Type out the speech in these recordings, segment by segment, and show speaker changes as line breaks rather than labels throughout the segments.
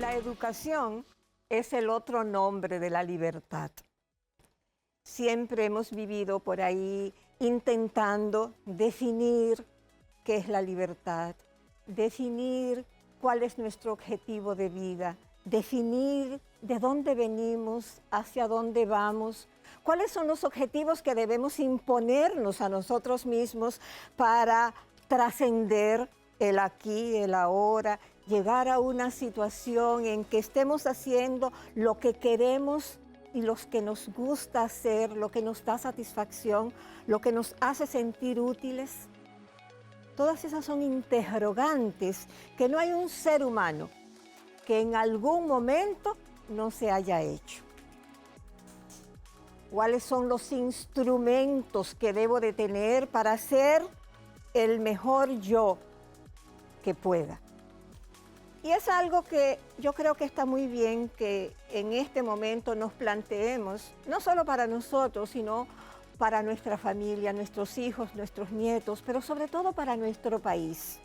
La educación es el otro nombre de la libertad. Siempre hemos vivido por ahí intentando definir qué es la libertad, definir cuál es nuestro objetivo de vida, definir de dónde venimos, hacia dónde vamos, cuáles son los objetivos que debemos imponernos a nosotros mismos para trascender el aquí, el ahora, llegar a una situación en que estemos haciendo lo que queremos y lo que nos gusta hacer, lo que nos da satisfacción, lo que nos hace sentir útiles. Todas esas son interrogantes que no hay un ser humano que en algún momento no se haya hecho. ¿Cuáles son los instrumentos que debo de tener para ser el mejor yo que pueda? Y es algo que yo creo que está muy bien que en este momento nos planteemos, no solo para nosotros, sino para nuestra familia, nuestros hijos, nuestros nietos, pero sobre todo para nuestro país.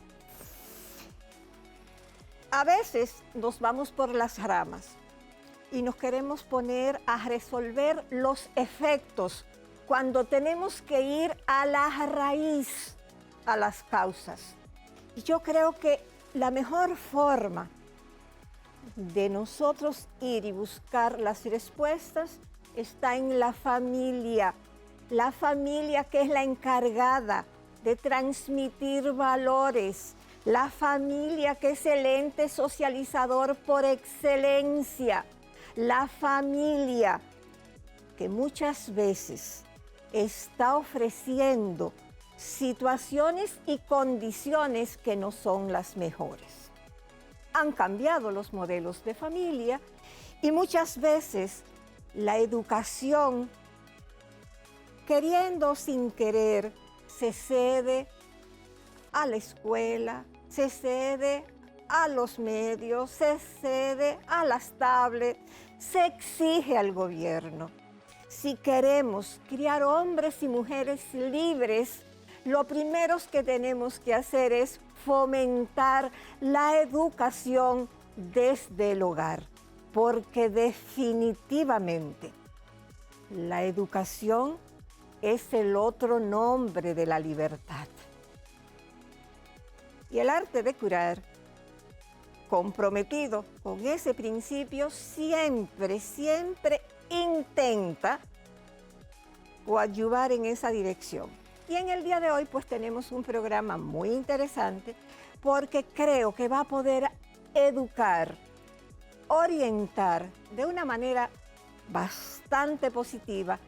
A veces nos vamos por las ramas y nos queremos poner a resolver los efectos cuando tenemos que ir a la raíz, a las causas. Y yo creo que la mejor forma de nosotros ir y buscar las respuestas está en la familia que es la encargada de transmitir valores, la familia que es el ente socializador por excelencia, la familia que muchas veces está ofreciendo situaciones y condiciones que no son las mejores. Han cambiado los modelos de familia y muchas veces la educación, queriendo o sin querer, se cede a la escuela, se cede a los medios, se cede a las tablets, se exige al gobierno. Si queremos criar hombres y mujeres libres, lo primero que tenemos que hacer es fomentar la educación desde el hogar, porque definitivamente la educación es el otro nombre de la libertad. Y el arte de curar, comprometido con ese principio, siempre intenta coadyuvar en esa dirección. Y en el día de hoy pues tenemos un programa muy interesante porque creo que va a poder educar, orientar de una manera bastante positiva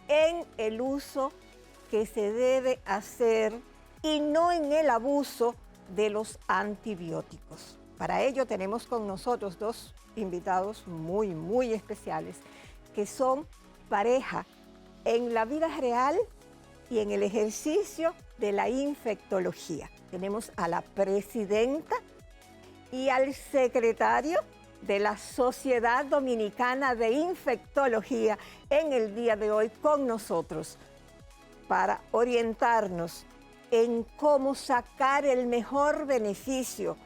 en el uso que se debe hacer y no en el abuso de los antibióticos. Para ello tenemos con nosotros dos invitados muy especiales que son pareja en la vida real y en el ejercicio de la infectología. Tenemos a la presidenta y al secretario de la Sociedad Dominicana de Infectología en el día de hoy con nosotros para orientarnos en cómo sacar el mejor beneficio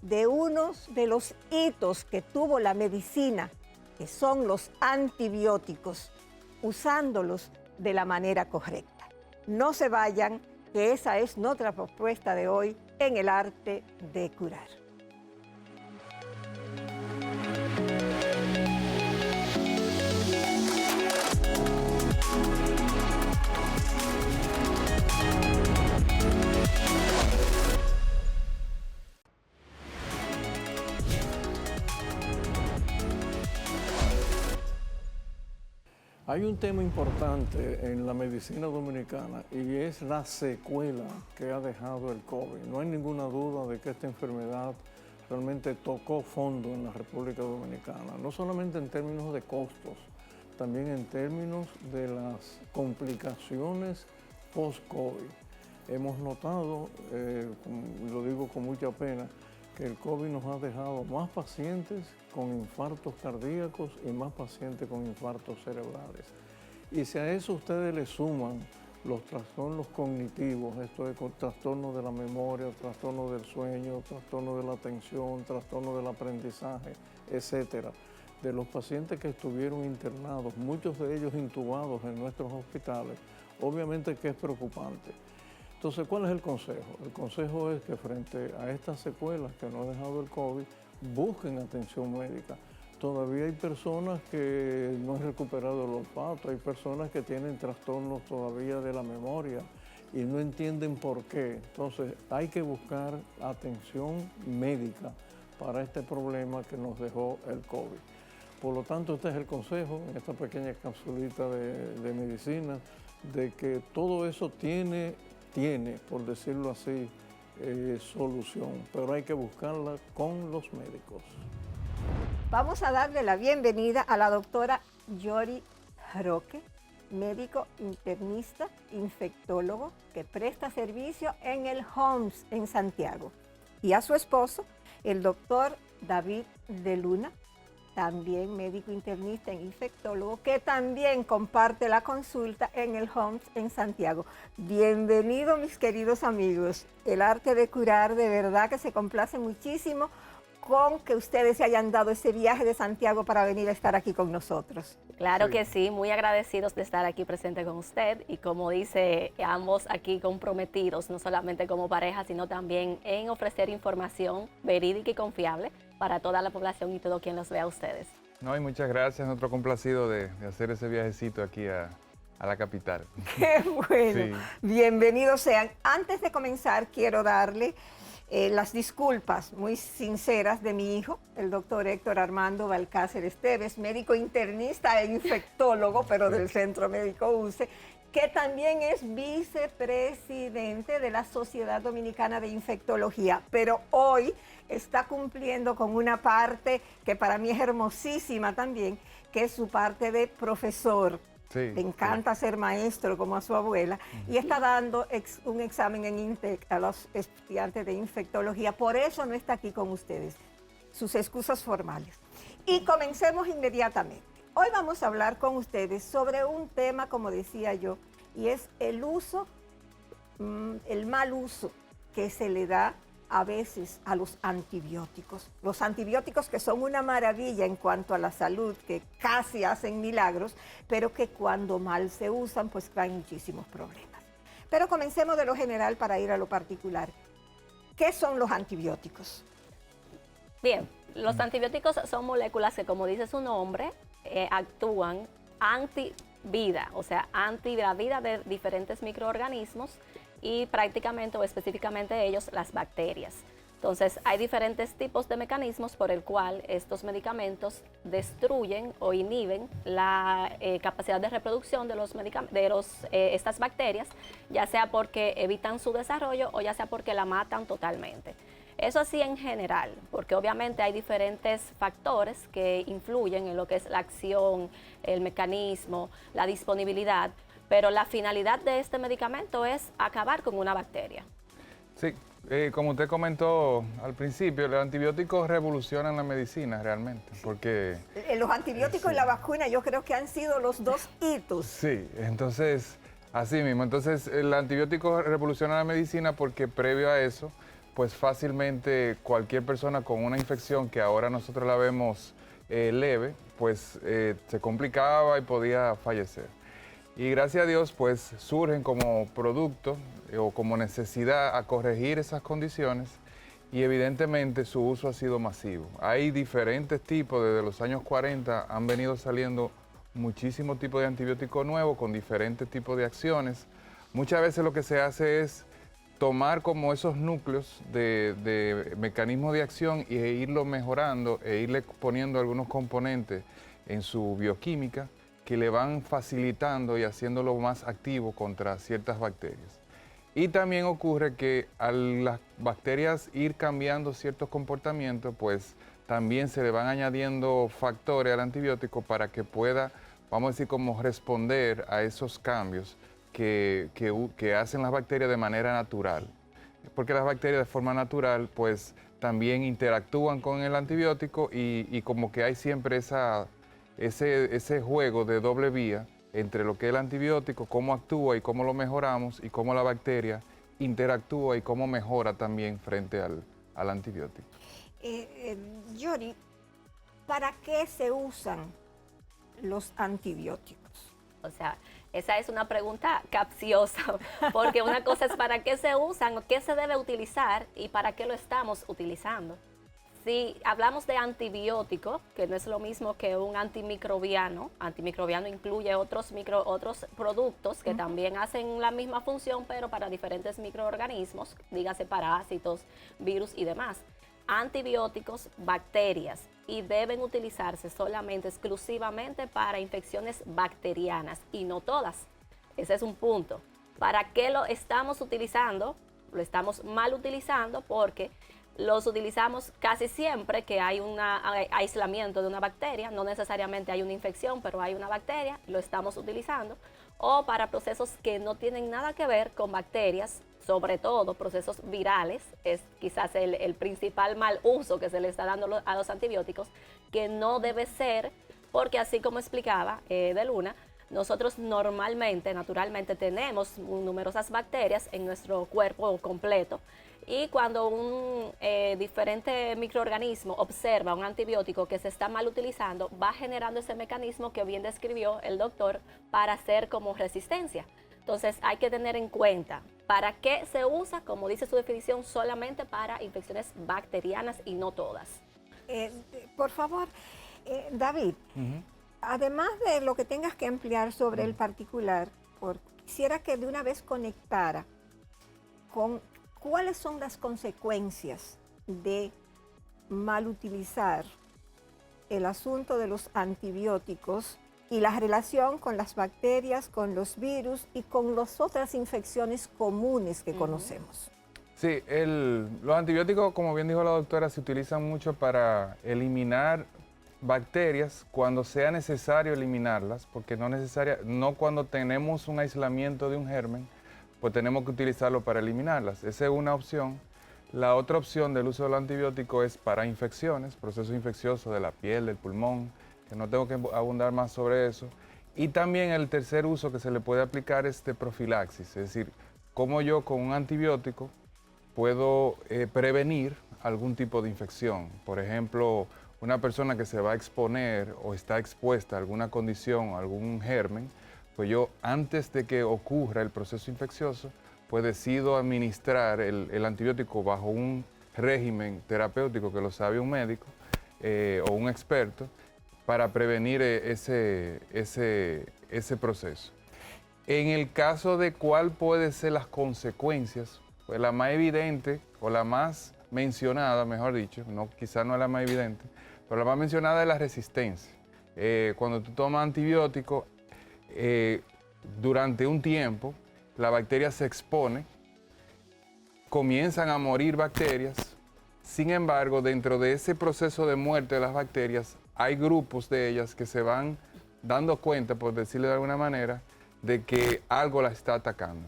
de uno de los hitos que tuvo la medicina, que son los antibióticos, usándolos de la manera correcta. No se vayan, que esa es nuestra propuesta de hoy en el arte de curar.
Hay un tema importante en la medicina dominicana y es la secuela que ha dejado el COVID. No hay ninguna duda de que esta enfermedad realmente tocó fondo en la República Dominicana, no solamente en términos de costos, también en términos de las complicaciones post-COVID. Hemos notado, lo digo con mucha pena, que el COVID nos ha dejado más pacientes con infartos cardíacos y más pacientes con infartos cerebrales. Y si a eso ustedes le suman los trastornos cognitivos, esto es con trastornos de la memoria, trastornos del sueño, trastornos de la atención, trastornos del aprendizaje, etcétera, de los pacientes que estuvieron internados, muchos de ellos intubados en nuestros hospitales, obviamente que es preocupante. Entonces, ¿cuál es el consejo? El consejo es que frente a estas secuelas que nos ha dejado el COVID, busquen atención médica. Todavía hay personas que no han recuperado el olfato, hay personas que tienen trastornos todavía de la memoria y no entienden por qué. Entonces hay que buscar atención médica para este problema que nos dejó el COVID. Por lo tanto, este es el consejo en esta pequeña capsulita de medicina, de que todo eso tiene, por decirlo así, solución, pero hay que buscarla con los médicos.
Vamos a darle la bienvenida a la doctora Yori Roque, médico internista, infectólogo, que presta servicio en el HOMS en Santiago, y a su esposo, el doctor David de Luna, también médico internista e infectólogo, que también comparte la consulta en el HOMS en Santiago. Bienvenidos, mis queridos amigos. El arte de curar, de verdad que se complace muchísimo con que ustedes se hayan dado ese viaje de Santiago para venir a estar aquí con nosotros.
Claro que sí, muy agradecidos de estar aquí presente con usted y como dice, ambos aquí comprometidos, no solamente como pareja, sino también en ofrecer información verídica y confiable para toda la población y todo quien los vea a ustedes.
No, y muchas gracias, nosotros complacidos de hacer ese viajecito aquí a la capital.
¡Qué bueno!
Sí.
Bienvenidos sean. Antes de comenzar, quiero darle las disculpas muy sinceras de mi hijo, el doctor Héctor Armando Balcácer Esteves, médico internista e infectólogo, pero del Centro Médico UCE, que también es vicepresidente de la Sociedad Dominicana de Infectología, pero hoy está cumpliendo con una parte que para mí es hermosísima también, que es su parte de profesor.
Sí,
Le encanta ser maestro como a su abuela y está dando un examen en INTEC a los estudiantes de infectología. Por eso no está aquí con ustedes. Sus excusas formales. Y comencemos inmediatamente. Hoy vamos a hablar con ustedes sobre un tema, como decía yo, y es el uso, el mal uso que se le da a veces a los antibióticos. Los antibióticos que son una maravilla en cuanto a la salud, que casi hacen milagros, pero que cuando mal se usan, pues traen muchísimos problemas. Pero comencemos de lo general para ir a lo particular. ¿Qué son los antibióticos?
Bien, los antibióticos son moléculas que, como dice su nombre, actúan anti-vida, o sea, anti la vida de diferentes microorganismos y prácticamente o específicamente ellos, las bacterias. Entonces, hay diferentes tipos de mecanismos por el cual estos medicamentos destruyen o inhiben la capacidad de reproducción de estas bacterias, ya sea porque evitan su desarrollo o ya sea porque la matan totalmente. Eso así en general, porque obviamente hay diferentes factores que influyen en lo que es la acción, el mecanismo, la disponibilidad, pero la finalidad de este medicamento es acabar con una bacteria.
Sí, como usted comentó al principio, los antibióticos revolucionan la medicina realmente, porque...
Los antibióticos y la vacuna yo creo que han sido los dos hitos.
Sí, entonces, así mismo, entonces el antibiótico revoluciona la medicina porque previo a eso, pues fácilmente cualquier persona con una infección que ahora nosotros la vemos leve, pues se complicaba y podía fallecer. Y gracias a Dios, pues surgen como producto o como necesidad a corregir esas condiciones y evidentemente su uso ha sido masivo. Hay diferentes tipos, desde los años 40 han venido saliendo muchísimos tipos de antibióticos nuevos con diferentes tipos de acciones. Muchas veces lo que se hace es tomar como esos núcleos de mecanismos de acción e irlo mejorando e irle poniendo algunos componentes en su bioquímica que le van facilitando y haciéndolo más activo contra ciertas bacterias. Y también ocurre que al las bacterias ir cambiando ciertos comportamientos, pues también se le van añadiendo factores al antibiótico para que pueda, vamos a decir, como responder a esos cambios que hacen las bacterias de manera natural. Porque las bacterias de forma natural, pues también interactúan con el antibiótico y como que hay siempre ese juego de doble vía entre lo que es el antibiótico, cómo actúa y cómo lo mejoramos, y cómo la bacteria interactúa y cómo mejora también frente al antibiótico.
Yori, ¿para qué se usan los antibióticos?
O sea, esa es una pregunta capciosa, porque una cosa es para qué se usan, qué se debe utilizar y para qué lo estamos utilizando. Si hablamos de antibiótico, que no es lo mismo que un antimicrobiano incluye otros productos que también hacen la misma función, pero para diferentes microorganismos, dígase parásitos, virus y demás. Antibióticos, bacterias, y deben utilizarse solamente, exclusivamente para infecciones bacterianas y no todas. Ese es un punto. ¿Para qué lo estamos utilizando? Lo estamos mal utilizando porque los utilizamos casi siempre que hay un aislamiento de una bacteria, no necesariamente hay una infección, pero hay una bacteria, lo estamos utilizando, o para procesos que no tienen nada que ver con bacterias, sobre todo procesos virales, es quizás el principal mal uso que se le está dando a los antibióticos, que no debe ser, porque así como explicaba de Luna, nosotros naturalmente tenemos numerosas bacterias en nuestro cuerpo completo, y cuando un diferente microorganismo observa un antibiótico que se está mal utilizando, va generando ese mecanismo que bien describió el doctor para hacer como resistencia. Entonces hay que tener en cuenta para qué se usa, como dice su definición, solamente para infecciones bacterianas y no todas.
Por favor, David, además de lo que tengas que ampliar sobre el particular, quisiera que de una vez conectara con cuáles son las consecuencias de mal utilizar el asunto de los antibióticos y la relación con las bacterias, con los virus y con las otras infecciones comunes que conocemos.
Sí, los antibióticos, como bien dijo la doctora, se utilizan mucho para eliminar bacterias cuando sea necesario eliminarlas, porque no cuando tenemos un aislamiento de un germen, pues tenemos que utilizarlo para eliminarlas. Esa es una opción. La otra opción del uso del antibiótico es para infecciones, procesos infecciosos de la piel, del pulmón, que no tengo que abundar más sobre eso. Y también el tercer uso que se le puede aplicar es de profilaxis, es decir, cómo yo con un antibiótico puedo prevenir algún tipo de infección. Por ejemplo, una persona que se va a exponer o está expuesta a alguna condición o algún germen, pues yo antes de que ocurra el proceso infeccioso, pues decido administrar el antibiótico bajo un régimen terapéutico que lo sabe un médico o un experto para prevenir ese proceso. En el caso de cuál pueden ser las consecuencias, pues la más evidente o la más mencionada, mejor dicho, quizás no es la más evidente, pero la más mencionada es la resistencia. Cuando tú tomas antibióticos, durante un tiempo la bacteria se expone, comienzan a morir bacterias, sin embargo, dentro de ese proceso de muerte de las bacterias, hay grupos de ellas que se van dando cuenta, por decirlo de alguna manera, de que algo la está atacando.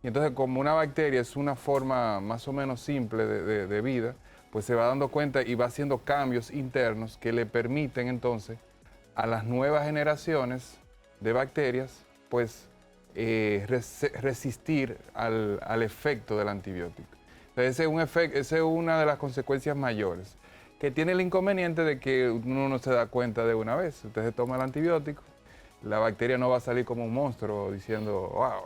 Y entonces, como una bacteria es una forma más o menos simple de vida, pues se va dando cuenta y va haciendo cambios internos que le permiten entonces a las nuevas generaciones de bacterias, pues resistir al efecto del antibiótico. Entonces, esa es una de las consecuencias mayores, que tiene el inconveniente de que uno no se da cuenta de una vez. Usted se toma el antibiótico, la bacteria no va a salir como un monstruo diciendo, wow.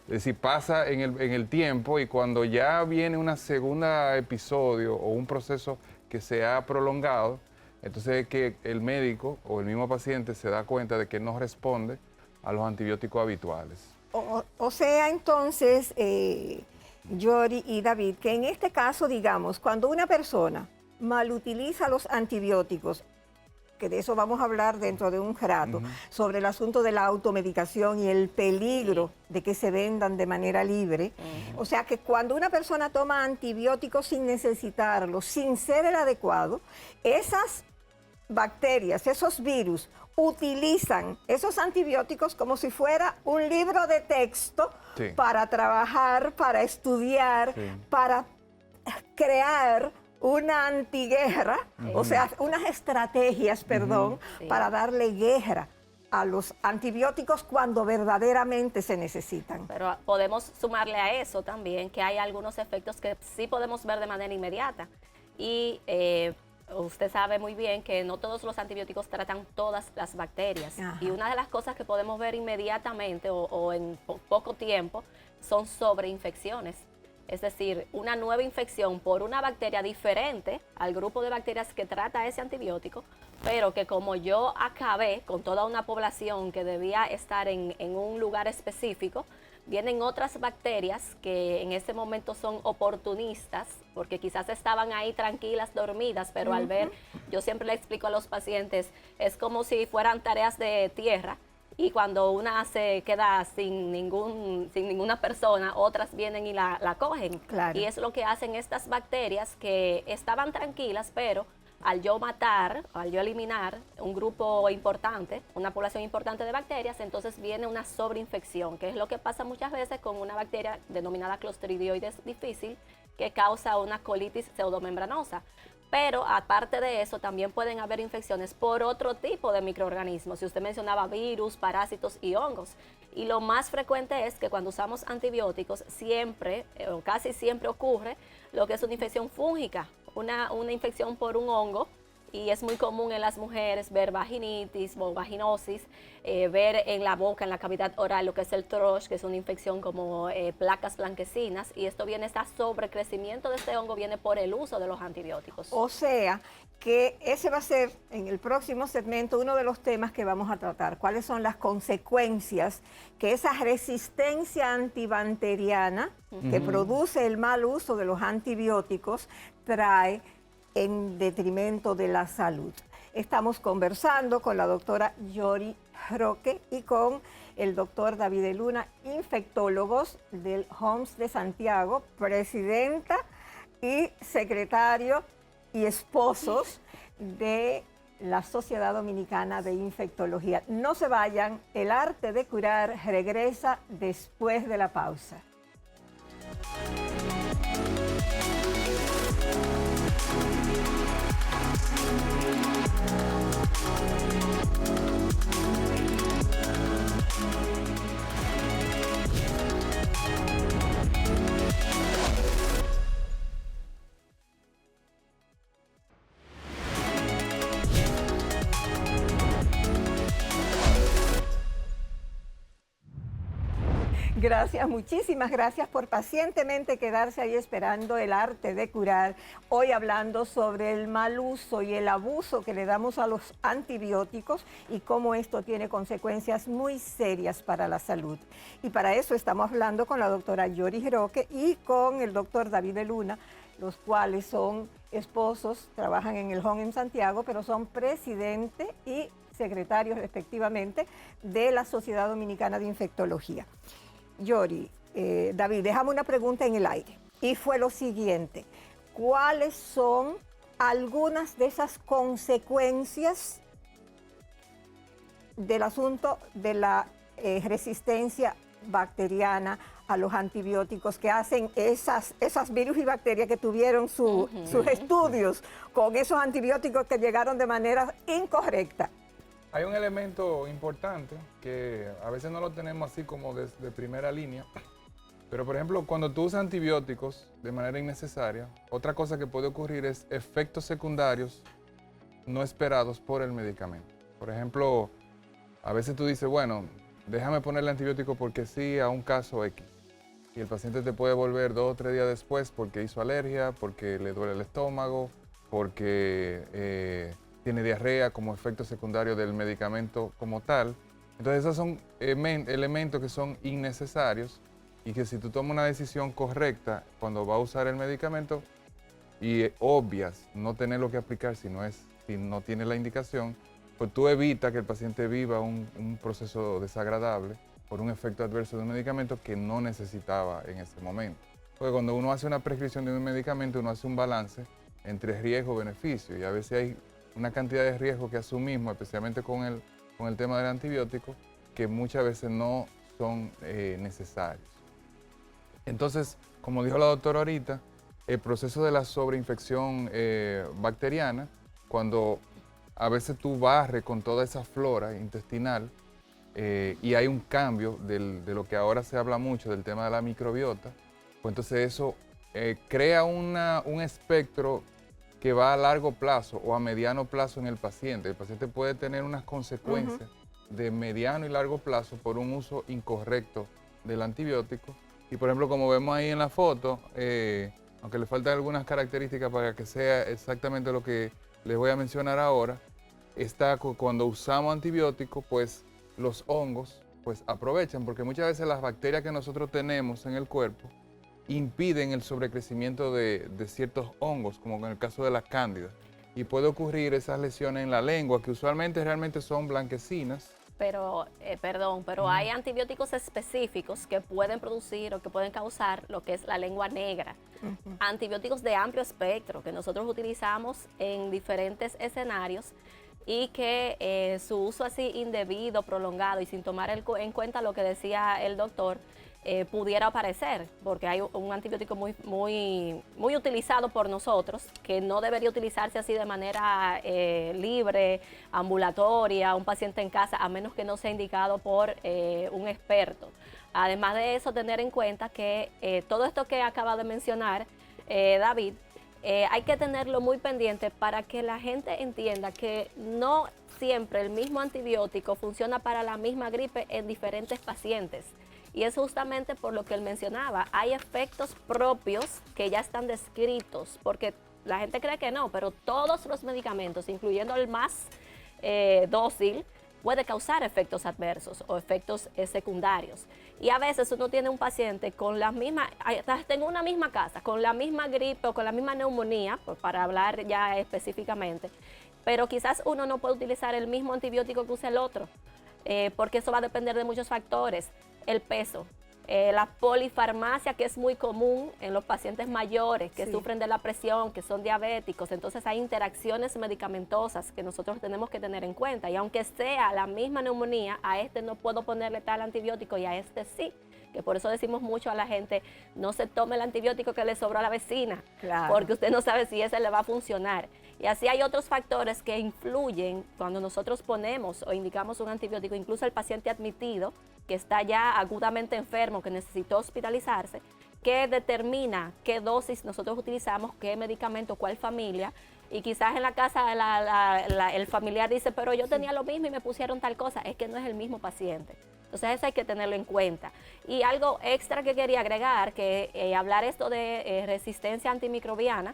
Es decir, pasa en el tiempo y cuando ya viene un segundo episodio o un proceso que se ha prolongado, entonces es que el médico o el mismo paciente se da cuenta de que no responde a los antibióticos habituales.
O sea, entonces, Yori y David, que en este caso, digamos, cuando una persona malutiliza los antibióticos, que de eso vamos a hablar dentro de un rato, sobre el asunto de la automedicación y el peligro de que se vendan de manera libre. O sea que cuando una persona toma antibióticos sin necesitarlos, sin ser el adecuado, esas bacterias, esos virus, utilizan esos antibióticos como si fuera un libro de texto para trabajar, para estudiar, para crear una antiguerra, o sea, unas estrategias, para darle guerra a los antibióticos cuando verdaderamente se necesitan.
Pero podemos sumarle a eso también que hay algunos efectos que sí podemos ver de manera inmediata. Y usted sabe muy bien que no todos los antibióticos tratan todas las bacterias.
Ajá.
Y una de las cosas que podemos ver inmediatamente o en poco tiempo son sobreinfecciones. Es decir, una nueva infección por una bacteria diferente al grupo de bacterias que trata ese antibiótico, pero que como yo acabé con toda una población que debía estar en un lugar específico, vienen otras bacterias que en ese momento son oportunistas, porque quizás estaban ahí tranquilas, dormidas, pero al ver, yo siempre le explico a los pacientes, es como si fueran tareas de tierra, y cuando una se queda sin ninguna persona, otras vienen y la cogen.
Claro.
Y es lo que hacen estas bacterias que estaban tranquilas, pero al yo matar, al yo eliminar un grupo importante, una población importante de bacterias, entonces viene una sobreinfección, que es lo que pasa muchas veces con una bacteria denominada Clostridioides difficile, que causa una colitis pseudomembranosa. Pero aparte de eso, también pueden haber infecciones por otro tipo de microorganismos. Si usted mencionaba virus, parásitos y hongos. Y lo más frecuente es que cuando usamos antibióticos, siempre o casi siempre ocurre lo que es una infección fúngica, una infección por un hongo. Y es muy común en las mujeres ver vaginitis o vaginosis, ver en la boca, en la cavidad oral, lo que es el thrush, que es una infección como placas blanquecinas, y esto viene, este sobrecrecimiento de este hongo viene por el uso de los antibióticos.
O sea, que ese va a ser en el próximo segmento uno de los temas que vamos a tratar. ¿Cuáles son las consecuencias que esa resistencia antibacteriana que produce el mal uso de los antibióticos trae en detrimento de la salud? Estamos conversando con la doctora Yori Roque y con el doctor David de Luna, infectólogos del HOMS de Santiago, presidenta y secretario y esposos de la Sociedad Dominicana de Infectología. No se vayan, el arte de curar regresa después de la pausa. Gracias, muchísimas gracias por pacientemente quedarse ahí esperando el arte de curar. Hoy hablando sobre el mal uso y el abuso que le damos a los antibióticos y cómo esto tiene consecuencias muy serias para la salud. Y para eso estamos hablando con la doctora Yori Roque y con el doctor David de Luna, los cuales son esposos, trabajan en el HOMS en Santiago, pero son presidente y secretarios respectivamente de la Sociedad Dominicana de Infectología. Yori, David, déjame una pregunta en el aire. Y fue lo siguiente: ¿cuáles son algunas de esas consecuencias del asunto de la resistencia bacteriana a los antibióticos que hacen esas virus y bacterias que tuvieron sus estudios con esos antibióticos que llegaron de manera incorrecta?
Hay un elemento importante que a veces no lo tenemos así como de primera línea, pero por ejemplo, cuando tú usas antibióticos de manera innecesaria, otra cosa que puede ocurrir es efectos secundarios no esperados por el medicamento. Por ejemplo, a veces tú dices, bueno, déjame ponerle antibiótico porque sí a un caso X. Y el paciente te puede volver 2 o 3 días después porque hizo alergia, porque le duele el estómago, porque tiene diarrea como efecto secundario del medicamento como tal. Entonces esos son elementos que son innecesarios y que si tú tomas una decisión correcta cuando va a usar el medicamento y obvias no tenerlo que aplicar si no tiene la indicación, pues tú evitas que el paciente viva un proceso desagradable por un efecto adverso de un medicamento que no necesitaba en ese momento. Porque cuando uno hace una prescripción de un medicamento, uno hace un balance entre riesgo y beneficio, y a veces hay una cantidad de riesgo que asumimos, especialmente con el tema del antibiótico, que muchas veces no son necesarios. Entonces, como dijo la doctora ahorita, el proceso de la sobreinfección bacteriana, cuando a veces tú barres con toda esa flora intestinal, y hay un cambio de lo que ahora se habla mucho del tema de la microbiota, pues entonces eso crea un espectro que va a largo plazo o a mediano plazo en el paciente. El paciente puede tener unas consecuencias de mediano y largo plazo por un uso incorrecto del antibiótico. Y por ejemplo, como vemos ahí en la foto, aunque le faltan algunas características para que sea exactamente lo que les voy a mencionar ahora, cuando usamos antibióticos, pues los hongos pues aprovechan, porque muchas veces las bacterias que nosotros tenemos en el cuerpo impiden el sobrecrecimiento de ciertos hongos, como en el caso de las cándidas. Y puede ocurrir esas lesiones en la lengua, que usualmente realmente son blanquecinas.
Pero hay antibióticos específicos que pueden producir o que pueden causar lo que es la lengua negra. Antibióticos de amplio espectro que nosotros utilizamos en diferentes escenarios y que su uso así indebido, prolongado y sin tomar en cuenta lo que decía el doctor, pudiera aparecer, porque hay un antibiótico muy utilizado por nosotros, que no debería utilizarse así de manera libre, ambulatoria, un paciente en casa, a menos que no sea indicado por un experto. Además de eso, tener en cuenta que todo esto que acaba de mencionar David, hay que tenerlo muy pendiente para que la gente entienda que no siempre el mismo antibiótico funciona para la misma gripe en diferentes pacientes. Y es justamente por lo que él mencionaba, hay efectos propios que ya están descritos, porque la gente cree que no, pero todos los medicamentos, incluyendo el más dócil, puede causar efectos adversos o efectos secundarios. Y a veces uno tiene un paciente con la misma, tengo una misma casa, con la misma gripe o con la misma neumonía, para hablar ya específicamente, pero quizás uno no puede utilizar el mismo antibiótico que usa el otro, porque eso va a depender de muchos factores. El peso, la polifarmacia, que es muy común en los pacientes mayores que sufren de la presión, que son diabéticos. Entonces hay interacciones medicamentosas que nosotros tenemos que tener en cuenta. Y aunque sea la misma neumonía, a este no puedo ponerle tal antibiótico y a este sí. Que por eso decimos mucho a la gente, no se tome el antibiótico que le sobró a la vecina, porque usted no sabe si ese le va a funcionar. Y así hay otros factores que influyen cuando nosotros ponemos o indicamos un antibiótico, incluso el paciente admitido, que está ya agudamente enfermo, que necesitó hospitalizarse, que determina qué dosis nosotros utilizamos, qué medicamento, cuál familia. Y quizás en la casa el familiar dice, pero yo tenía lo mismo y me pusieron tal cosa. Es que no es el mismo paciente. Entonces eso hay que tenerlo en cuenta. Y algo extra que quería agregar, que hablar esto de resistencia antimicrobiana,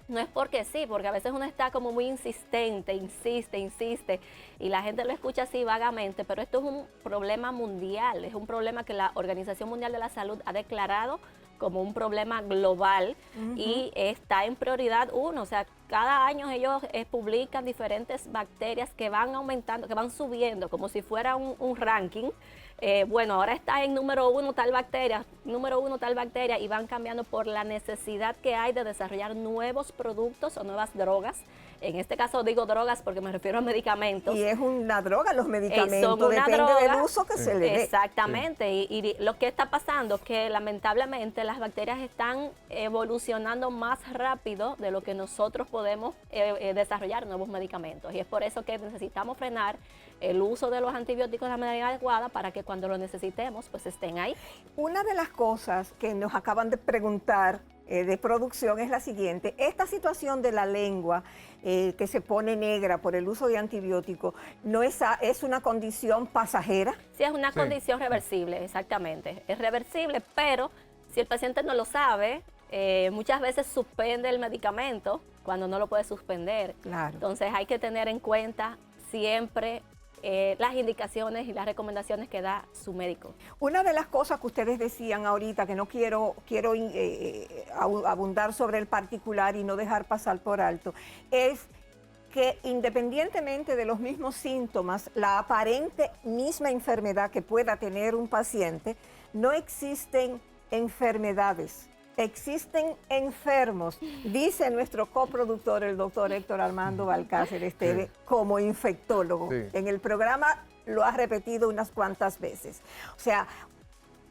no es porque sí, porque a veces uno está como muy insistente, insiste, y la gente lo escucha así vagamente, pero esto es un problema mundial, es un problema que la Organización Mundial de la Salud ha declarado como un problema global y está en prioridad uno. O sea, cada año ellos publican diferentes bacterias que van aumentando, que van subiendo, como si fuera un ranking. Bueno, ahora está en número uno tal bacteria, y van cambiando por la necesidad que hay de desarrollar nuevos productos o nuevas drogas. En este caso digo drogas porque me refiero a medicamentos.
Y es una droga los medicamentos,
son una
depende
droga,
del uso que se le dé.
Exactamente, y lo que está pasando es que lamentablemente las bacterias están evolucionando más rápido de lo que nosotros podemos desarrollar nuevos medicamentos. Y es por eso que necesitamos frenar el uso de los antibióticos de la manera adecuada para que cuando lo necesitemos, pues estén ahí.
Una de las cosas que nos acaban de preguntar de producción es la siguiente. Esta situación de la lengua que se pone negra por el uso de antibióticos, ¿no es una condición pasajera?
Sí, es una condición reversible, exactamente. Es reversible, pero si el paciente no lo sabe, muchas veces suspende el medicamento cuando no lo puede suspender.
Claro.
Entonces hay que tener en cuenta siempre las indicaciones y las recomendaciones que da su médico.
Una de las cosas que ustedes decían ahorita, que no quiero abundar sobre el particular y no dejar pasar por alto, es que independientemente de los mismos síntomas, la aparente misma enfermedad que pueda tener un paciente, no existen enfermedades. Existen enfermos, dice nuestro coproductor, el doctor Héctor Armando Balcácer Esteve, como infectólogo. En el programa lo ha repetido unas cuantas veces. O sea,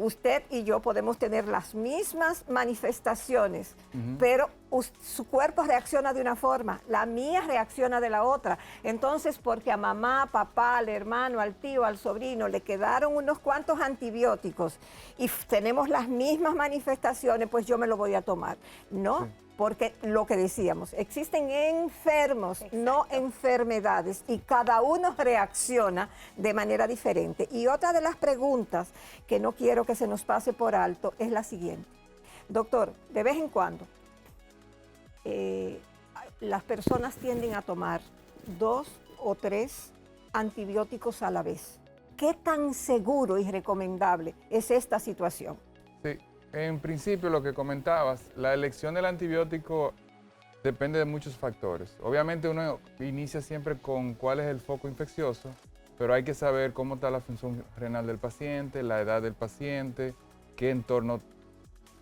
usted y yo podemos tener las mismas manifestaciones, pero su cuerpo reacciona de una forma, la mía reacciona de la otra. Entonces, porque a mamá, papá, al hermano, al tío, al sobrino le quedaron unos cuantos antibióticos y tenemos las mismas manifestaciones, pues yo me lo voy a tomar. No. Sí. Porque lo que decíamos, existen enfermos, no enfermedades, y cada uno reacciona de manera diferente. Y otra de las preguntas que no quiero que se nos pase por alto es la siguiente. Doctor, de vez en cuando las personas tienden a tomar 2 o 3 antibióticos a la vez. ¿Qué tan seguro y recomendable es esta situación?
Sí. En principio, lo que comentabas, la elección del antibiótico depende de muchos factores. Obviamente uno inicia siempre con cuál es el foco infeccioso, pero hay que saber cómo está la función renal del paciente, la edad del paciente, qué entorno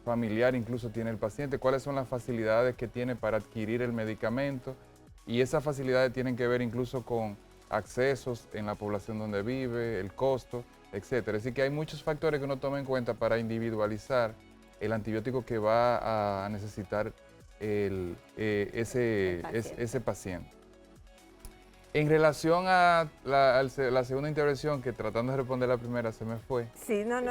familiar incluso tiene el paciente, cuáles son las facilidades que tiene para adquirir el medicamento, y esas facilidades tienen que ver incluso con accesos en la población donde vive, el costo, etcétera. Así que hay muchos factores que uno toma en cuenta para individualizar el antibiótico que va a necesitar ese paciente. En relación a la segunda intervención, que tratando de responder la primera se me fue.
Sí, no hay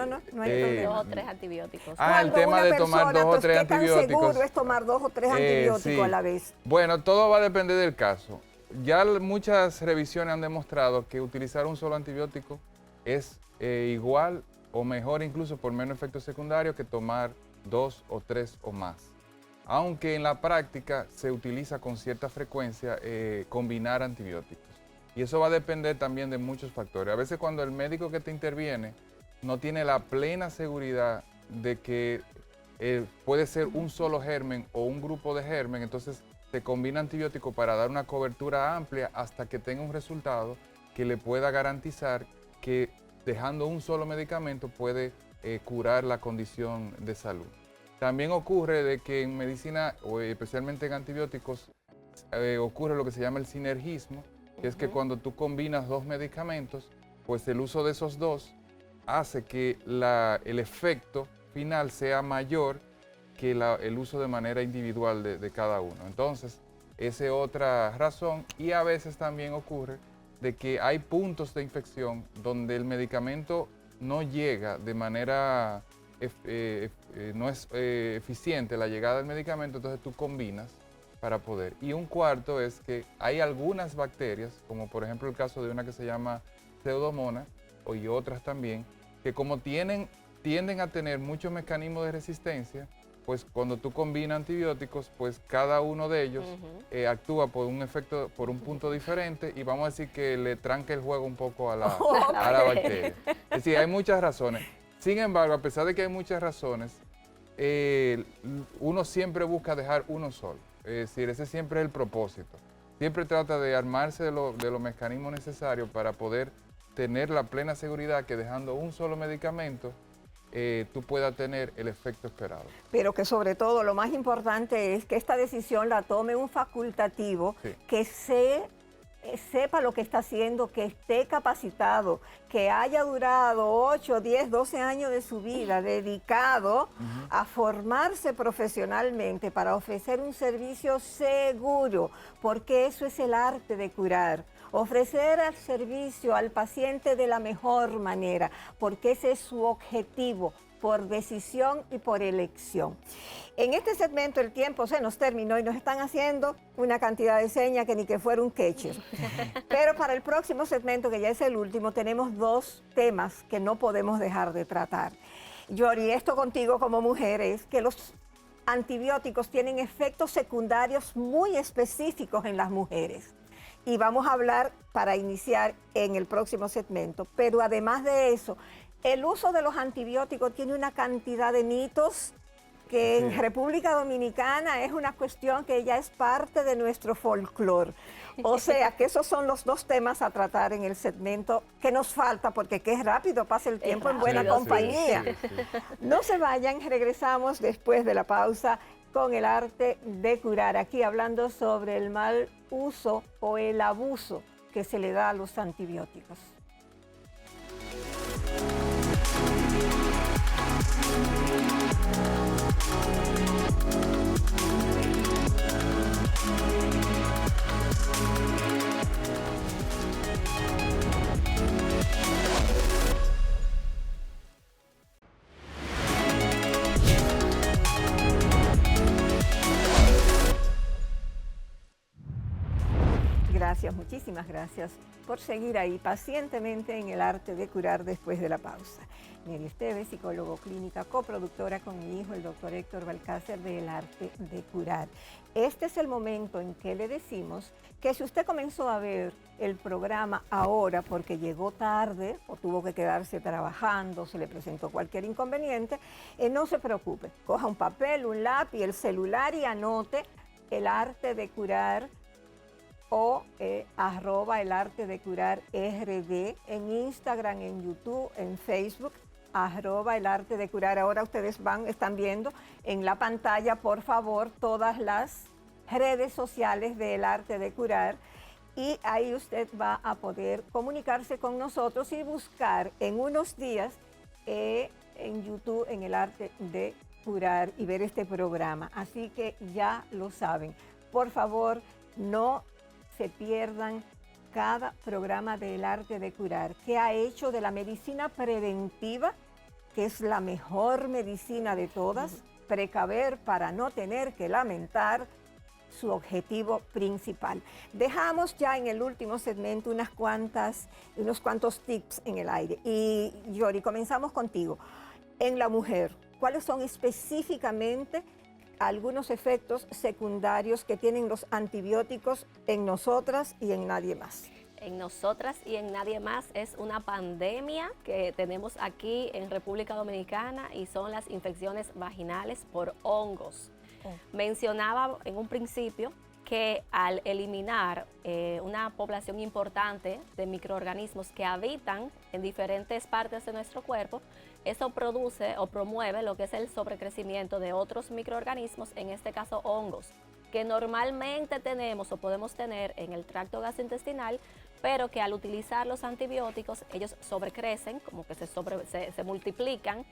problema.
2 o 3 antibióticos.
El tema de tomar 2 o 3 antibióticos.
¿Qué tan seguro es tomar 2 o 3 antibióticos a la vez?
Bueno, todo va a depender del caso. Ya muchas revisiones han demostrado que utilizar un solo antibiótico es igual o mejor incluso por menos efectos secundarios que tomar 2 o 3 o más. Aunque en la práctica se utiliza con cierta frecuencia combinar antibióticos. Y eso va a depender también de muchos factores. A veces cuando el médico que te interviene no tiene la plena seguridad de que puede ser un solo germen o un grupo de germen, entonces se combina antibiótico para dar una cobertura amplia hasta que tenga un resultado que le pueda garantizar que dejando un solo medicamento puede curar la condición de salud. También ocurre de que en medicina, o especialmente en antibióticos, ocurre lo que se llama el sinergismo, que es que cuando tú combinas 2 medicamentos, pues el uso de esos 2 hace que el efecto final sea mayor que el uso de manera individual de cada uno. Entonces, esa es otra razón, y a veces también ocurre de que hay puntos de infección donde el medicamento no llega de manera, no es eficiente la llegada del medicamento, entonces tú combinas para poder. Y un cuarto es que hay algunas bacterias, como por ejemplo el caso de una que se llama Pseudomonas, y otras también, que como tienden a tener muchos mecanismos de resistencia, pues cuando tú combinas antibióticos, pues cada uno de ellos actúa por un efecto, por un punto diferente, y vamos a decir que le tranca el juego un poco a la bacteria. Es decir, hay muchas razones. Sin embargo, a pesar de que hay muchas razones, uno siempre busca dejar uno solo. Es decir, ese siempre es el propósito. Siempre trata de armarse de los mecanismos necesarios para poder tener la plena seguridad que dejando un solo medicamento, tú puedas tener el efecto esperado.
Pero que sobre todo lo más importante es que esta decisión la tome un facultativo, sí, que sepa lo que está haciendo, que esté capacitado, que haya durado 8, 10, 12 años de su vida dedicado a formarse profesionalmente para ofrecer un servicio seguro, porque eso es el arte de curar. Ofrecer el servicio al paciente de la mejor manera, porque ese es su objetivo, por decisión y por elección. En este segmento el tiempo se nos terminó y nos están haciendo una cantidad de señas que ni que fuera un queche. Pero para el próximo segmento, que ya es el último, tenemos 2 temas que no podemos dejar de tratar. Yori, esto contigo como mujer es que los antibióticos tienen efectos secundarios muy específicos en las mujeres. Y vamos a hablar para iniciar en el próximo segmento. Pero además de eso, el uso de los antibióticos tiene una cantidad de mitos que en República Dominicana es una cuestión que ya es parte de nuestro folclore. O sea, que esos son los 2 temas a tratar en el segmento que nos falta, porque qué rápido pasa el tiempo en buena compañía. Sí. No se vayan, regresamos después de la pausa con el arte de curar, aquí hablando sobre el mal uso o el abuso que se le da a los antibióticos. Gracias, muchísimas gracias por seguir ahí pacientemente en el arte de curar después de la pausa. Mary Esteves, psicólogo clínica, coproductora con mi hijo, el doctor Héctor Balcácer, de El Arte de Curar. Este es el momento en que le decimos que si usted comenzó a ver el programa ahora porque llegó tarde o tuvo que quedarse trabajando, se le presentó cualquier inconveniente, no se preocupe. Coja un papel, un lápiz, el celular y anote El Arte de Curar o arroba El Arte de Curar RD en Instagram, en YouTube, en Facebook, arroba El Arte de Curar. Ahora ustedes están viendo en la pantalla, por favor, todas las redes sociales de El Arte de Curar y ahí usted va a poder comunicarse con nosotros y buscar en unos días en YouTube, en El Arte de Curar y ver este programa. Así que ya lo saben. Por favor, no se pierdan cada programa de El Arte de Curar, que ha hecho de la medicina preventiva, que es la mejor medicina de todas, precaver para no tener que lamentar, su objetivo principal. Dejamos ya en el último segmento unos cuantos tips en el aire. Y Yori, comenzamos contigo. En la mujer, ¿cuáles son específicamente algunos efectos secundarios que tienen los antibióticos en nosotras y en nadie más?
En nosotras y en nadie más es una pandemia que tenemos aquí en República Dominicana y son las infecciones vaginales por hongos. Mencionaba en un principio que al eliminar una población importante de microorganismos que habitan en diferentes partes de nuestro cuerpo, eso produce o promueve lo que es el sobrecrecimiento de otros microorganismos, en este caso hongos, que normalmente tenemos o podemos tener en el tracto gastrointestinal, pero que al utilizar los antibióticos ellos sobrecrecen, como que se multiplican.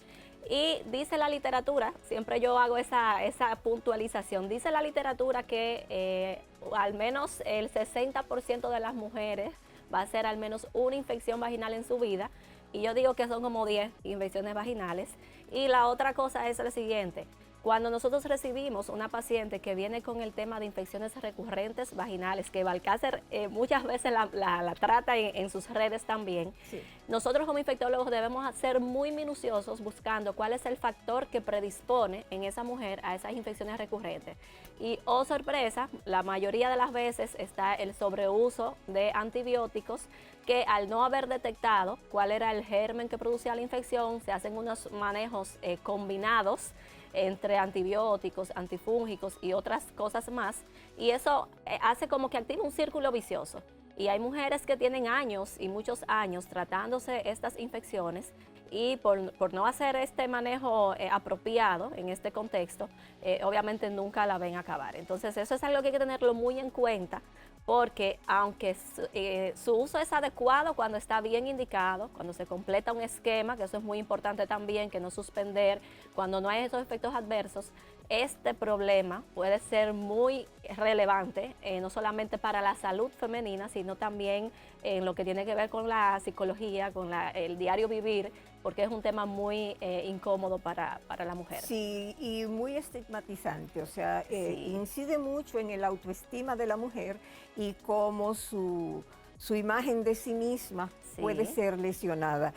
Y dice la literatura, siempre yo hago esa puntualización, dice la literatura que al menos el 60% de las mujeres va a ser al menos una infección vaginal en su vida, y yo digo que son como 10 infecciones vaginales. Y la otra cosa es la siguiente: cuando nosotros recibimos una paciente que viene con el tema de infecciones recurrentes vaginales, que Balcácer muchas veces la trata en sus redes también, sí, nosotros como infectólogos debemos ser muy minuciosos buscando cuál es el factor que predispone en esa mujer a esas infecciones recurrentes. Y, oh sorpresa, la mayoría de las veces está el sobreuso de antibióticos, que al no haber detectado cuál era el germen que producía la infección, se hacen unos manejos combinados entre antibióticos, antifúngicos y otras cosas más, y eso hace como que activa un círculo vicioso. Y hay mujeres que tienen años y muchos años tratándose estas infecciones y por no hacer este manejo apropiado en este contexto, obviamente nunca la ven acabar. Entonces eso es algo que hay que tenerlo muy en cuenta, porque aunque su uso es adecuado cuando está bien indicado, cuando se completa un esquema, que eso es muy importante también, que no suspender, cuando no hay esos efectos adversos, este problema puede ser muy relevante, no solamente para la salud femenina, sino también en lo que tiene que ver con la psicología, con el diario vivir, porque es un tema muy incómodo para la mujer.
Sí, y muy estigmatizante, o sea, sí, incide mucho en el autoestima de la mujer y cómo su imagen de sí misma, sí, puede ser lesionada.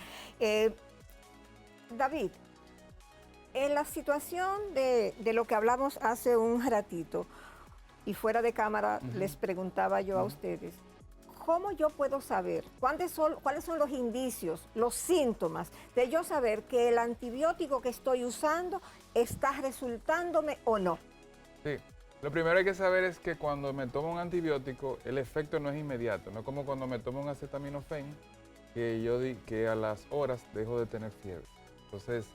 David, en la situación de lo que hablamos hace un ratito, y fuera de cámara les preguntaba yo a ustedes, ¿cómo yo puedo saber cuáles son los indicios, los síntomas de yo saber que el antibiótico que estoy usando está resultándome o no?
Sí, lo primero que hay que saber es que cuando me tomo un antibiótico, el efecto no es inmediato, no es como cuando me tomo un acetaminofén, que a las horas dejo de tener fiebre. Entonces,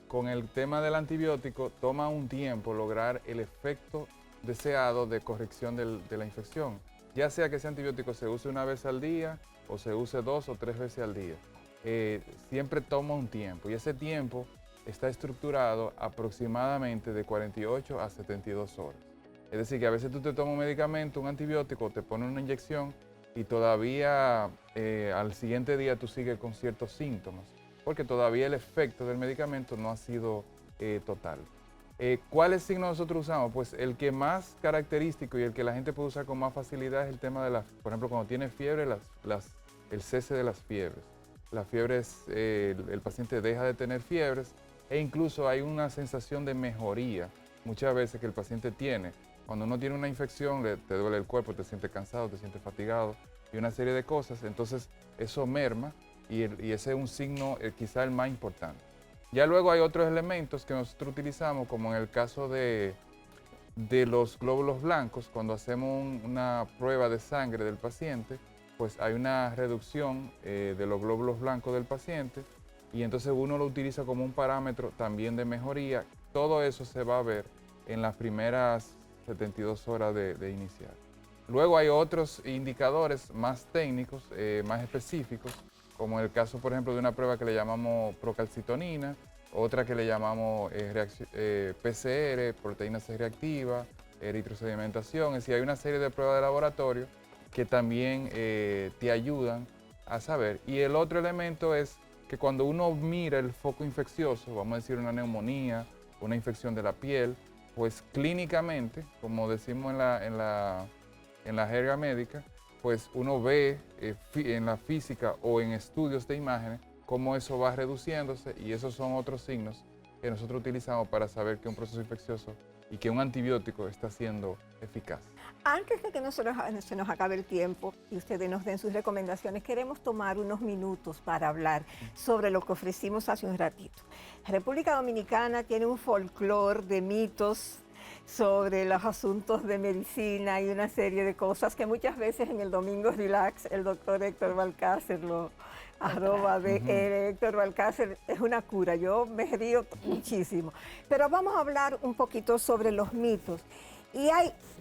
con el tema del antibiótico, toma un tiempo lograr el efecto deseado de corrección de la infección. Ya sea que ese antibiótico se use una vez al día o se use 2 o 3 veces al día. Siempre toma un tiempo y ese tiempo está estructurado aproximadamente de 48 a 72 horas. Es decir, que a veces tú te tomas un medicamento, un antibiótico, te pones una inyección y todavía al siguiente día tú sigues con ciertos síntomas, porque todavía el efecto del medicamento no ha sido total. ¿Cuáles signos nosotros usamos? Pues el que más característico y el que la gente puede usar con más facilidad es el tema de por ejemplo, cuando tiene fiebre, el cese de las fiebres. Las fiebres, el paciente deja de tener fiebres e incluso hay una sensación de mejoría muchas veces que el paciente tiene. Cuando uno tiene una infección, te duele el cuerpo, te sientes cansado, te sientes fatigado y una serie de cosas, entonces eso merma y ese es un signo quizá el más importante. Ya luego hay otros elementos que nosotros utilizamos, como en el caso de los glóbulos blancos, cuando hacemos una prueba de sangre del paciente, pues hay una reducción de los glóbulos blancos del paciente y entonces uno lo utiliza como un parámetro también de mejoría. Todo eso se va a ver en las primeras 72 horas de iniciar. Luego hay otros indicadores más técnicos, más específicos, como el caso, por ejemplo, de una prueba que le llamamos procalcitonina, otra que le llamamos PCR, proteína C reactiva, eritrosedimentación. Es decir, hay una serie de pruebas de laboratorio que también te ayudan a saber. Y el otro elemento es que cuando uno mira el foco infeccioso, vamos a decir una neumonía, una infección de la piel, pues clínicamente, como decimos en la jerga médica, pues uno ve en la física o en estudios de imágenes cómo eso va reduciéndose y esos son otros signos que nosotros utilizamos para saber que un proceso infeccioso y que un antibiótico está siendo eficaz.
Antes de que se nos acabe el tiempo y ustedes nos den sus recomendaciones, queremos tomar unos minutos para hablar sobre lo que ofrecimos hace un ratito. República Dominicana tiene un folclore de mitos sobre los asuntos de medicina y una serie de cosas que muchas veces en el Domingo Relax el doctor Héctor Balcácer lo arroba de Héctor Balcácer es una cura. Yo me río muchísimo. Pero vamos a hablar un poquito sobre los mitos.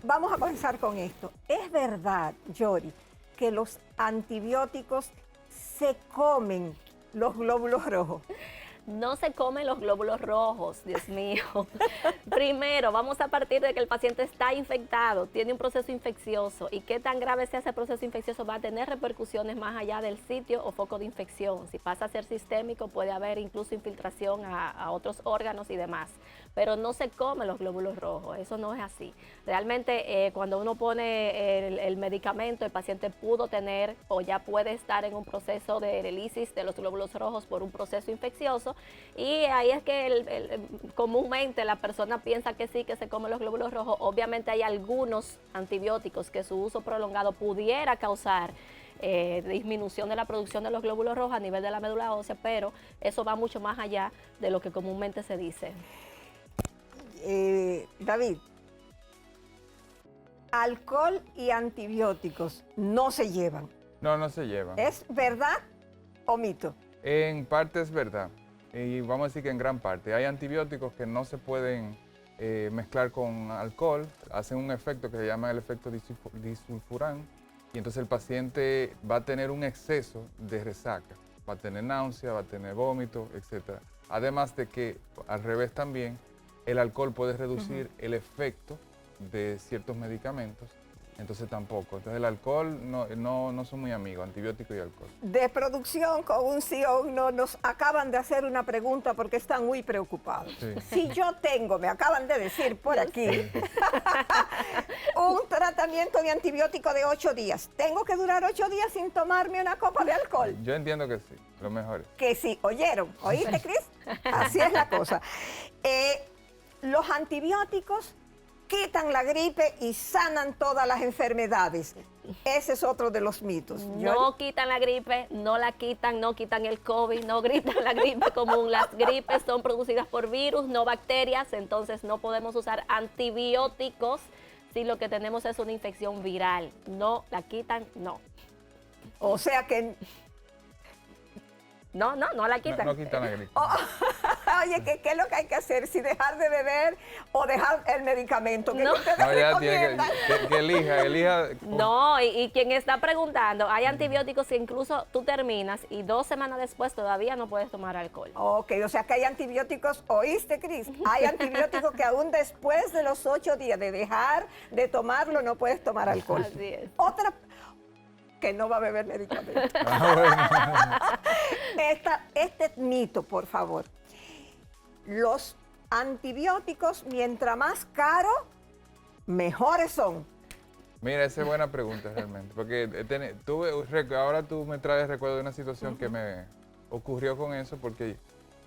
Vamos a comenzar con esto. ¿Es verdad, Yori, que los antibióticos se comen los glóbulos rojos?
No se comen los glóbulos rojos, Dios mío. Primero, vamos a partir de que el paciente está infectado, tiene un proceso infeccioso y qué tan grave sea ese proceso infeccioso va a tener repercusiones más allá del sitio o foco de infección. Si pasa a ser sistémico, puede haber incluso infiltración a otros órganos y demás. Pero no se comen los glóbulos rojos, eso no es así. Realmente, cuando uno pone el medicamento, el paciente pudo tener o ya puede estar en un proceso de lisis de los glóbulos rojos por un proceso infeccioso. Y ahí es que comúnmente la persona piensa que sí, que se come los glóbulos rojos. Obviamente hay algunos antibióticos que su uso prolongado pudiera causar disminución de la producción de los glóbulos rojos a nivel de la médula ósea, pero eso va mucho más allá de lo que comúnmente se dice.
David, alcohol y antibióticos no se llevan.
No, no se llevan.
¿Es verdad o mito?
En parte es verdad. Y vamos a decir que en gran parte. Hay antibióticos que no se pueden mezclar con alcohol, hacen un efecto que se llama el efecto disulfurán, y entonces el paciente va a tener un exceso de resaca, va a tener náusea, va a tener vómito, etc. Además de que, al revés también, el alcohol puede reducir el efecto de ciertos medicamentos. Entonces tampoco. Entonces el alcohol no son muy amigos, antibióticos y alcohol.
De producción con un sí o un no nos acaban de hacer una pregunta porque están muy preocupados.
Sí.
Si yo tengo, me acaban de decir por aquí, un tratamiento de antibiótico de 8 días, ¿tengo que durar 8 días sin tomarme una copa de alcohol?
Yo entiendo que sí, lo mejor es.
Que sí, ¿oyeron? ¿Oíste, Cris? Así es la cosa. Los antibióticos quitan la gripe y sanan todas las enfermedades. Ese es otro de los mitos.
No quitan la gripe, no quitan el COVID, no quitan la gripe común. Las gripes son producidas por virus, no bacterias, entonces no podemos usar antibióticos si lo que tenemos es una infección viral. No la quitan, no.
O sea que...
No la quitan.
No quitan la gripe.
Oye, ¿qué es lo que hay que hacer? Si dejar de beber o dejar el medicamento. ¿Qué
No.
ustedes
No, ya tiene
recomiendan?
que elija.
No, y quien está preguntando, hay antibióticos que incluso tú terminas y 2 semanas después todavía no puedes tomar alcohol.
Ok, o sea que hay antibióticos, ¿oíste, Cris? Hay antibióticos que aún después de los 8 días de dejar de tomarlo no puedes tomar alcohol.
Así es.
Otra que no va a beber medicamentos. Este mito, por favor. Los antibióticos, mientras más caro, mejores son.
Mira, esa es buena pregunta realmente, porque ahora tú me traes recuerdo de una situación que me ocurrió con eso, porque el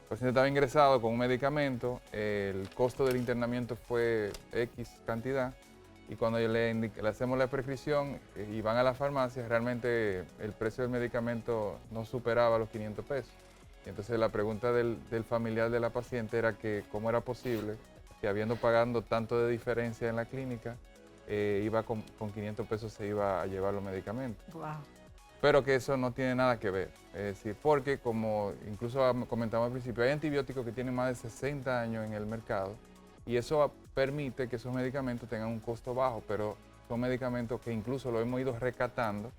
paciente estaba ingresado con un medicamento, el costo del internamiento fue X cantidad, y cuando le hacemos la prescripción y van a la farmacia, realmente el precio del medicamento no superaba los 500 pesos. Y entonces la pregunta del familiar de la paciente era que cómo era posible que habiendo pagando tanto de diferencia en la clínica, iba con 500 pesos se iba a llevar los medicamentos.
Wow.
Pero que eso no tiene nada que ver. Es decir, porque como incluso comentamos al principio, hay antibióticos que tienen más de 60 años en el mercado y eso permite que esos medicamentos tengan un costo bajo, pero son medicamentos que incluso lo hemos ido rescatando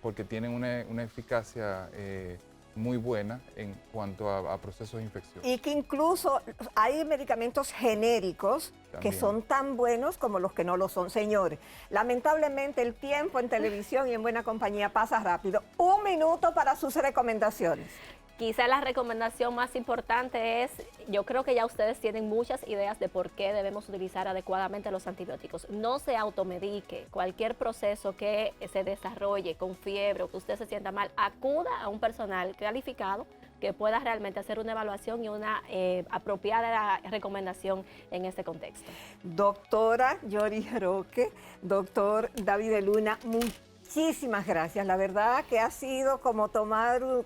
porque tienen una eficacia muy buena en cuanto a procesos de infección.
Y que incluso hay medicamentos genéricos que
También.
son tan buenos como los que no lo son. Señores, lamentablemente el tiempo en televisión y en buena compañía pasa rápido. 1 minuto para sus recomendaciones.
Quizá la recomendación más importante es, yo creo que ya ustedes tienen muchas ideas de por qué debemos utilizar adecuadamente los antibióticos. No se automedique. Cualquier proceso que se desarrolle con fiebre o que usted se sienta mal, acuda a un personal calificado que pueda realmente hacer una evaluación y una apropiada recomendación en este contexto.
Doctora Yori Roque, doctor David Luna, muchísimas gracias. La verdad que ha sido como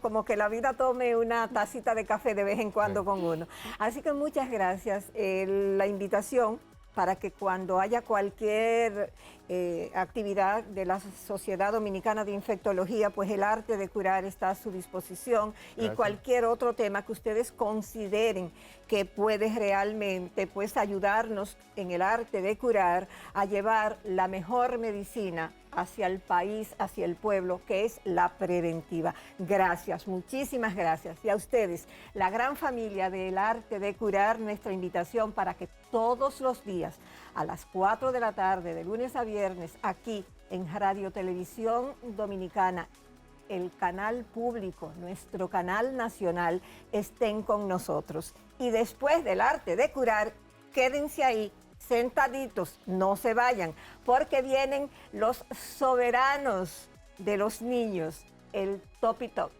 como que la vida tome una tacita de café de vez en cuando con uno. Así que muchas gracias. La invitación para que cuando haya cualquier actividad de la Sociedad Dominicana de Infectología, pues el arte de curar está a su disposición.
Gracias.
Y cualquier otro tema que ustedes consideren que puede realmente pues ayudarnos en el arte de curar a llevar la mejor medicina hacia el país, hacia el pueblo, que es la preventiva. Gracias, muchísimas gracias. Y a ustedes, la gran familia del arte de curar, nuestra invitación para que todos los días a las 4 de la tarde, de lunes a viernes, aquí en Radio Televisión Dominicana, el canal público, nuestro canal nacional, estén con nosotros. Y después del arte de curar, quédense ahí, sentaditos, no se vayan, porque vienen los soberanos de los niños, el Topi Talk.